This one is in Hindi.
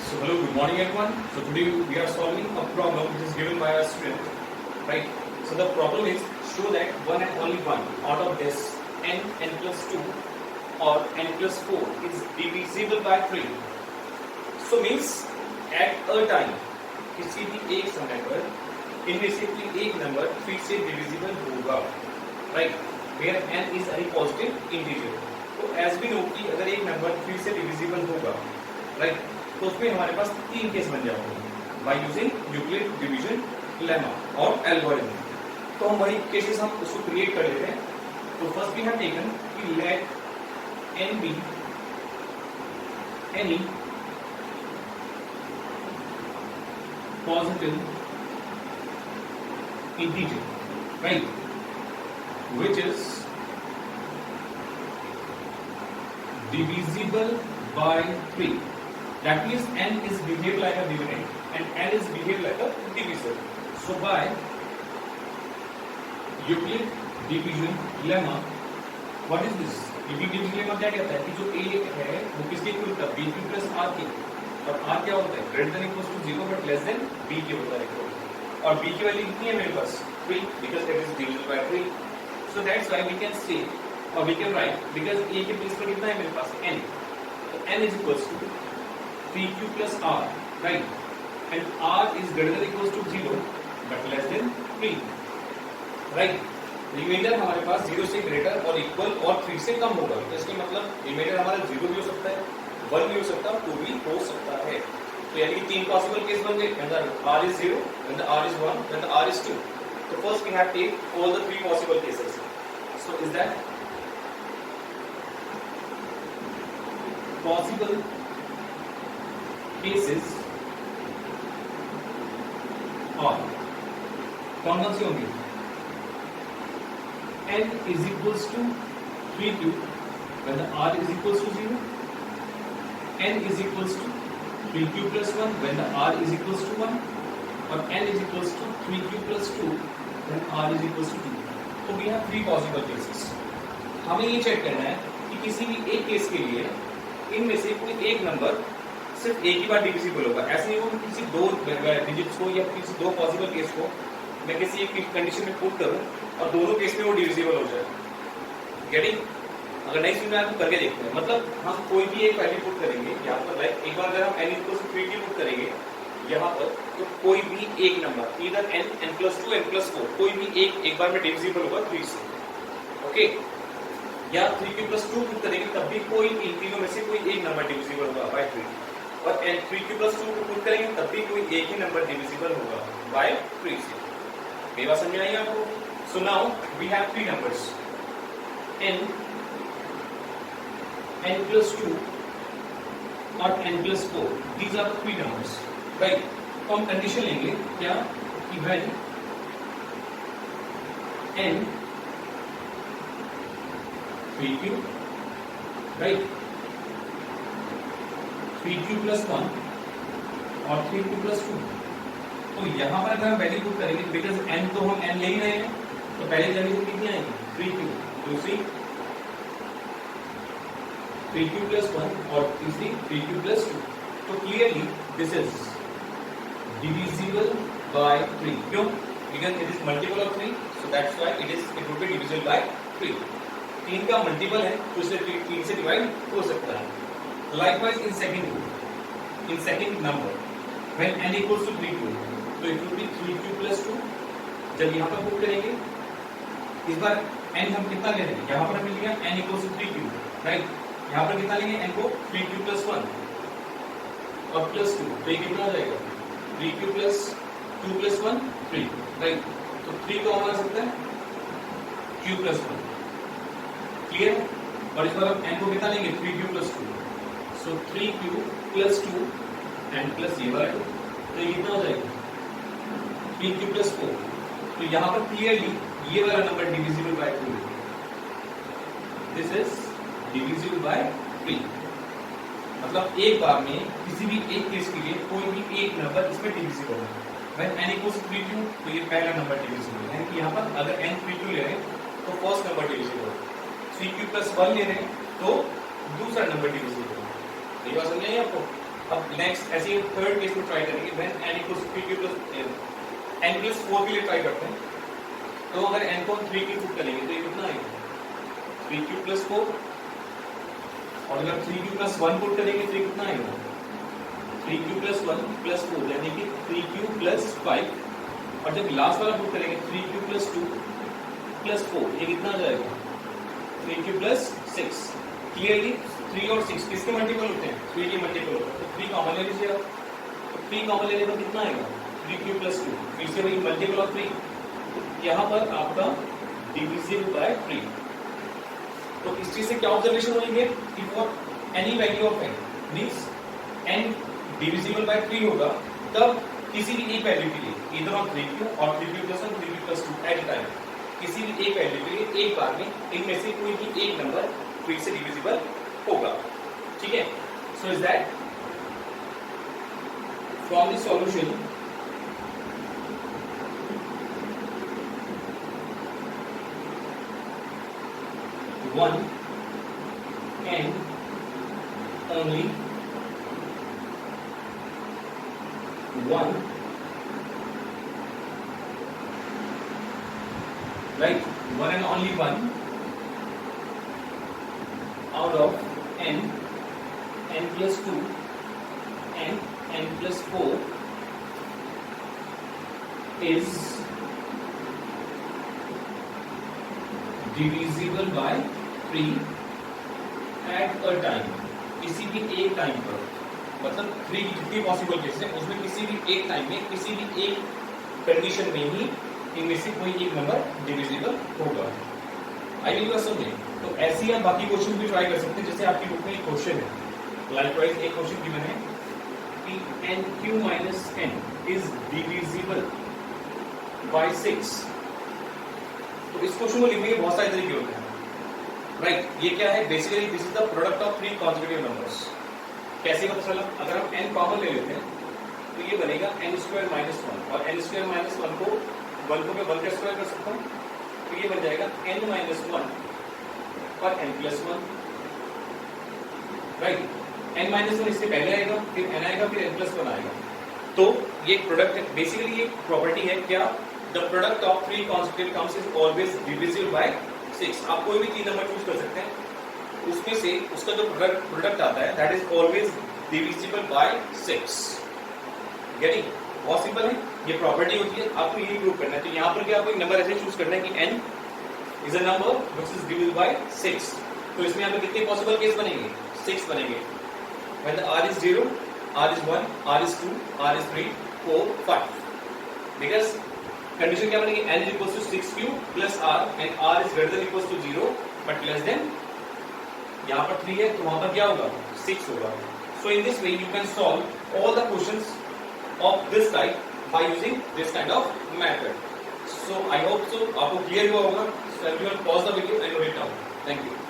So hello, good morning everyone. So today we are solving a problem which is given by our student, right? So the problem is show that one and only one out of this n plus 2 or n plus 4 is divisible by 3. So means at a time किसी भी एक समय पर इनमें से कोई एक नंबर 3 से डिविजिबल होगा, right? Where n is any positive integer. तो as we know कि अगर एक नंबर 3 से डिविजिबल होगा, right? तो उसमें हमारे पास तीन केस बन जाएंगे by using Euclid division lemma और एल्गोरिथम. तो हम वही केसेस हम उसको क्रिएट कर लेते हैं. तो फर्स्ट वी हैव टेकन कि let n be any positive integer, right, which is divisible by 3. That means n is behaved like a dividend and n is behaved like a divisor. So by Euclid division lemma, what is this? Euclid division lemma क्या कहता है कि जो a है वो किसके इक्वल होता है, b plus r के, और r क्या होता है greater than equals to 0 but less than b के होता है, और b की वैल्यू कितनी है मेरे पास 3 because it is divisible by 3. So that's why we can say or we can write because a के प्लेस पर कितना है मेरे पास n, तो n is equals to 3q plus r, right, and r is greater than equals to 0 but less than 3, right. Reminder हमारे पास 0 से ग्रेटर और इक्वल और 3 से कम होगा, तो इसका मतलब रिमाइंडर हमारा 0 भी हो सकता है, 1 भी हो सकता है, 2 भी हो सकता है. तो यानी कि तीन पॉसिबल केस बन गए, when the r is 0, when the r is 1, when the r is 2. So first we have take all the three possible cases. So is that possible cases और कौन कौन सी होंगी? n is equals to 3q when the r is equals to 0, n is equals to 3q plus 1 when the r is equals to 1, और n is equals to 3q plus 2 when r is equals to 2. तो we have three possible cases. हमें ये चेक करना है कि किसी भी एक केस के लिए इनमें से कोई एक नंबर सिर्फ एक ही बार डिविजिबल होगा. ऐसे नहीं होगा कि किसी दो डिजिट्स को या किसी दो पॉसिबल केस को मैं किसी एक कंडीशन में पुट करूं और दोनों केस में वो डिविजिबल हो जाए. गेटिंग? अगर नहीं समझ में आया तो करके देखते हैं. मतलब हम कोई भी एक वैल्यू पुट करेंगे यहाँ पर, लाइक एक बार अगर हम n इक्वल टू 3 की पुट करेंगे यहाँ पर, तो कोई भी एक नंबर इधर n, n plus 2, n plus 4 कोई भी एक बार में डिविजिबल होगा 3 से, ओके. या 3q plus 2 पुट करेंगे तब भी कोई इन तीनों में से कोई एक नंबर डिविजिबल होगा बाय 3, और 3q plus 2 पुट करेंगे तब भी कोई एक ही नंबर डिविजिबल होगा बाय 3 से. मेरी बात समझ में आई आपको? So now we have three numbers n, n plus 2 और n plus 4. These are the three numbers, right? तो हम कंडीशन लेंगे क्या कि when n 3q, right, 3q plus 1 और 3q plus 2. तो यहाँ पर अगर हम वैल्यू पुट करेंगे बिकॉज n तो हम n ले ही रहे हैं, तो पहले वैल्यू कितनी आएगी 3q, दूसरी 3q plus 1 और तीसरी 3q plus 2. तो clearly this is divisible by 3. क्यों? Because it is multiple of 3, so that's why it would be divisible by 3. 3 का मल्टीपल है तो इसे 3 से डिवाइड हो सकता है. Likewise in second number when n equals to 3q, तो it would be 3q plus 2. जब यहाँ पर पुट करेंगे इस बार n हम कितना ले रहे हैं, यहाँ पर हमें लिया n equals to 3q, right. यहाँ पर कितना लेंगे n को 3q plus 1 और plus 2, तो ये कितना आ जाएगा 3q plus 2 plus 1 3, राइट. तो 3 को हम आ सकता है q plus 1, क्लियर. और इस बार हम n को कितना लेंगे 3q plus 2, so 3q plus 2 and plus ये वाला 2, तो ये कितना हो जाएगा 3q plus 4. तो यहाँ पर क्लियरली ये वाला number divisible by 2. This is divisible by 3. मतलब एक बार में किसी भी एक केस के लिए कोई भी एक नंबर इसमें डिविजिबल है. when n equals to 3q, तो ये पहला नंबर डिविजिबल है. यहाँ पर अगर n 3q ले रहे हैं तो फर्स्ट नंबर डिविजिबल है. 3q plus 1 ले रहे हैं तो दूसरा नंबर डिविजिबल है. ये बात समझ आई आपको? अब नेक्स्ट ऐसे थर्ड केस में ट्राई करेंगे when n equals to 3q plus n plus 4 के लिए ट्राई करते हैं। तो अगर n को 3 की पुट करेंगे तो ये कितना आएगा 3q प्लस 4, और अगर 3q प्लस 1 पुट करेंगे तो ये कितना आएगा 3q प्लस 1 प्लस 4 यानी कि 3q प्लस 5, और जब लास्ट वाला पुट करेंगे 3q प्लस 2 प्लस 4 ये कितना आ जाएगा 3q प्लस 6। क्लियरली 3 और 6 किसके मल्टीपल होते हैं 3 के मल्टीपल होते हैं, तो 3 कॉमन ले लीजिए आप, तो 3 कॉमन लेने पर कितना आएगा 3q प्लस 2, फिर से वही मल्टीपल ऑफ 3, तो यहाँ पर आपका डिविजिबल बाय 3। तो इस चीज से क्या ऑब्जर्वेशन होंगे कि for any value of n means n divisible by 3 होगा तब किसी भी एक वैल्यू के लिए इधर ऑफ 3q और 3q plus 1 3q plus 2 at time किसी भी एक वैल्यू के लिए एक बार में इनमें से कोई भी एक नंबर फिर से डिविजिबल होगा। ठीक है, so is that from the solution one can only one, right, one and only one out of n plus 2 and n plus 4 is divisible by 3 at a time, किसी भी एक टाइम पर, मतलब 3 की जितनी पॉसिबल केस है उसमें किसी भी एक टाइम में किसी भी एक कंडीशन में ही इनमें से कोई एक नंबर डिविजिबल होगा। आई विल समझे। तो ऐसे ही आप बाकी क्वेश्चन भी ट्राई कर सकते हैं, जैसे आपकी बुक में एक क्वेश्चन है, लाइकवाइज एक क्वेश्चन गिवन है कि nq minus n is divisible by 6। तो इस क्वेश्चन को लिखने के बहुत सारे तरीके होते हैं, राइट। ये क्या है, basically this is the product of 3 consecutive numbers. कैसे पता चला, अगर हम n कॉमन ले लेते हैं तो ये बनेगा n स्क्वायर माइनस 1, और n स्क्वायर माइनस 1 को मैं 1 का स्क्वायर कर सकता हूँ, तो ये बन जाएगा n माइनस 1 पर n plus 1, right. n minus 1 इससे पहले आएगा, फिर n आएगा, फिर n प्लस 1 आएगा। तो ये प्रोडक्ट है, बेसिकली ये प्रॉपर्टी है क्या, the product of 3 consecutive terms is always divisible by 6। आप कोई भी 3 नंबर चूज कर सकते हैं, उसमें से उसका जो प्रोडक्ट आता है that is always divisible by 6। Getting, बहुत सिंपल है, ये प्रॉपर्टी होती है, आपको यही प्रूव करना है। तो यहाँ पर भी आपको एक नंबर ऐसे चूज करना है कि n is a number which is divisible by 6। तो इसमें यहाँ पे कितने पॉसिबल केस बनेंगे, 6 बनेंगे। When the r is 0, r is 1, r is 2, r is 3, 4, 5, because condition क्या बनेगी, n is equals to 6q plus r and r is greater than equals to 0 but less than, यहाँ पर 3 है तो वहां पर क्या होगा, 6 होगा। So in this way you can solve all the questions of this type by using this kind of method. So I hope so आपको clear हुआ होगा। So everyone pause the video and note it down. Thank you.